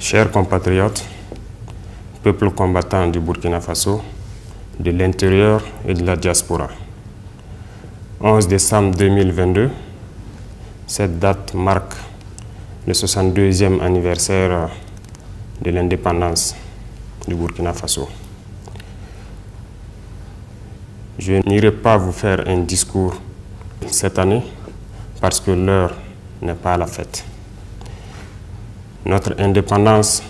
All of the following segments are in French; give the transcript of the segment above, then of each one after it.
Chers compatriotes, peuple combattant du Burkina Faso, de l'intérieur et de la diaspora. 11 décembre 2022, cette date marque le 62e anniversaire de l'indépendance du Burkina Faso. Je n'irai pas vous faire un discours cette année parce que l'heure n'est pas à la fête. Notre indépendance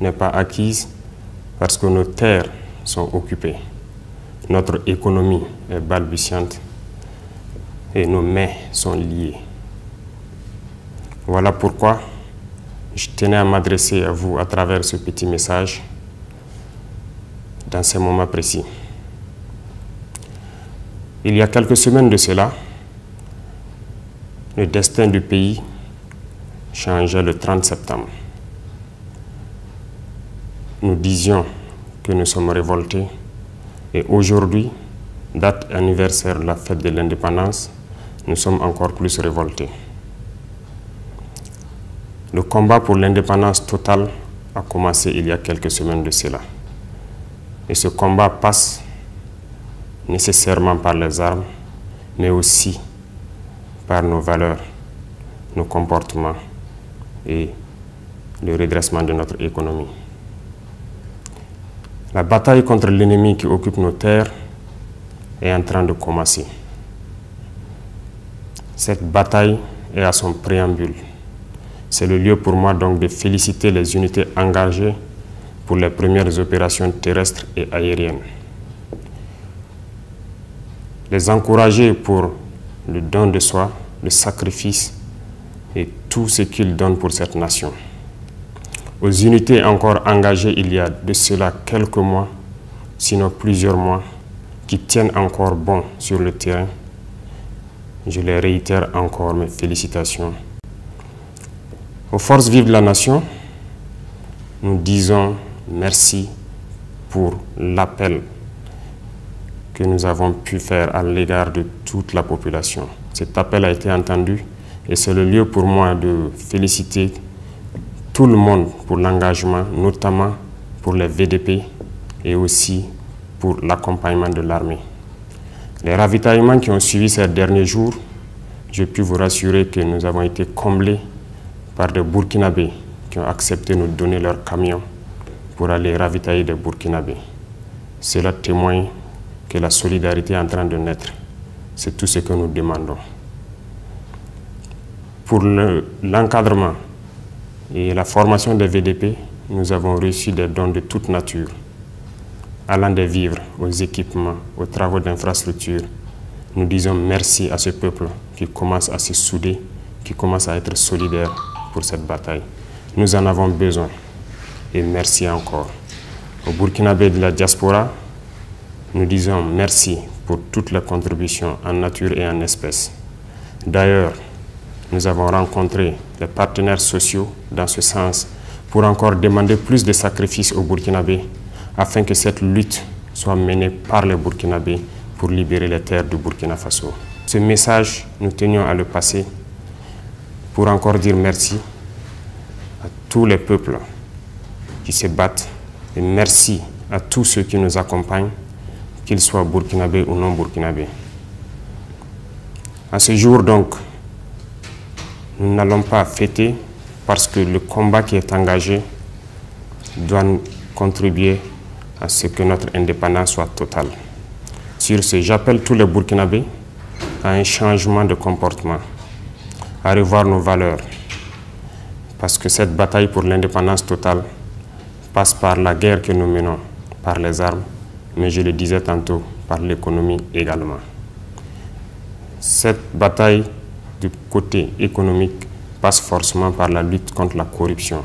n'est pas acquise parce que nos terres sont occupées. Notre économie est balbutiante et nos mains sont liées. Voilà pourquoi je tenais à m'adresser à vous à travers ce petit message dans ces moments précis. Il y a quelques semaines de cela, le destin du pays changeait le 30 septembre. Nous disions que nous sommes révoltés et aujourd'hui, date anniversaire de la fête de l'indépendance, nous sommes encore plus révoltés. Le combat pour l'indépendance totale a commencé il y a quelques semaines de cela. Et ce combat passe nécessairement par les armes, mais aussi par nos valeurs, nos comportements et le redressement de notre économie. La bataille contre l'ennemi qui occupe nos terres est en train de commencer. Cette bataille est à son préambule. C'est le lieu pour moi donc de féliciter les unités engagées pour les premières opérations terrestres et aériennes. Les encourager pour le don de soi, le sacrifice et tout ce qu'ils donnent pour cette nation. Aux unités encore engagées il y a de cela quelques mois, sinon plusieurs mois, qui tiennent encore bon sur le terrain, je les réitère encore mes félicitations. Aux forces vives de la nation, nous disons merci pour l'appel que nous avons pu faire à l'égard de toute la population. Cet appel a été entendu et c'est le lieu pour moi de féliciter tout le monde pour l'engagement, notamment pour les VDP et aussi pour l'accompagnement de l'armée. Les ravitaillements qui ont suivi ces derniers jours, je puis vous rassurer que nous avons été comblés par des Burkinabés qui ont accepté de nous donner leurs camions pour aller ravitailler des Burkinabés. Cela témoigne que la solidarité est en train de naître. C'est tout ce que nous demandons. Pour l'encadrement et la formation des VDP, nous avons reçu des dons de toute nature, allant des vivres aux équipements, aux travaux d'infrastructure. Nous disons merci à ce peuple qui commence à se souder, qui commence à être solidaire pour cette bataille. Nous en avons besoin et merci encore. Au Burkinabé de la diaspora, nous disons merci pour toutes les contributions en nature et en espèces. D'ailleurs, nous avons rencontré les partenaires sociaux dans ce sens pour encore demander plus de sacrifices aux Burkinabés afin que cette lutte soit menée par les Burkinabés pour libérer les terres du Burkina Faso. Ce message, nous tenions à le passer pour encore dire merci à tous les peuples qui se battent et merci à tous ceux qui nous accompagnent, qu'ils soient burkinabés ou non burkinabés. À ce jour donc, nous n'allons pas fêter parce que le combat qui est engagé doit contribuer à ce que notre indépendance soit totale. Sur ce, j'appelle tous les Burkinabés à un changement de comportement, à revoir nos valeurs, parce que cette bataille pour l'indépendance totale passe par la guerre que nous menons, par les armes, mais je le disais tantôt, par l'économie également. Cette bataille du côté économique passe forcément par la lutte contre la corruption.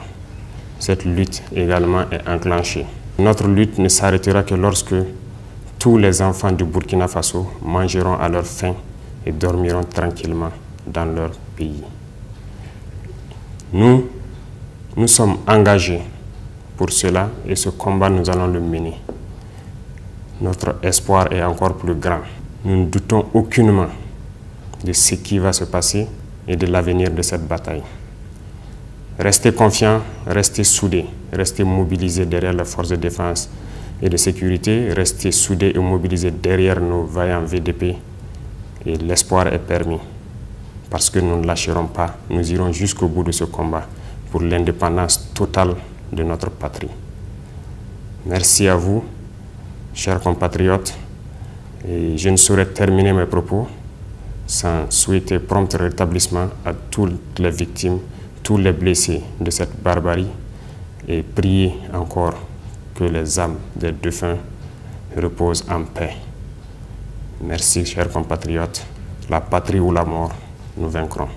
Cette lutte également est enclenchée. Notre lutte ne s'arrêtera que lorsque tous les enfants du Burkina Faso mangeront à leur faim et dormiront tranquillement dans leur pays. Nous sommes engagés pour cela et ce combat, nous allons le mener. Notre espoir est encore plus grand. Nous ne doutons aucunement de ce qui va se passer et de l'avenir de cette bataille. Restez confiants, restez soudés, restez mobilisés derrière les forces de défense et de sécurité, restez soudés et mobilisés derrière nos vaillants VDP. Et l'espoir est permis, parce que nous ne lâcherons pas, nous irons jusqu'au bout de ce combat pour l'indépendance totale de notre patrie. Merci à vous, chers compatriotes, et je ne saurais terminer mes propos sans souhaiter prompt rétablissement à toutes les victimes, tous les blessés de cette barbarie et prier encore que les âmes des défunts reposent en paix. Merci, chers compatriotes. La patrie ou la mort, nous vaincrons.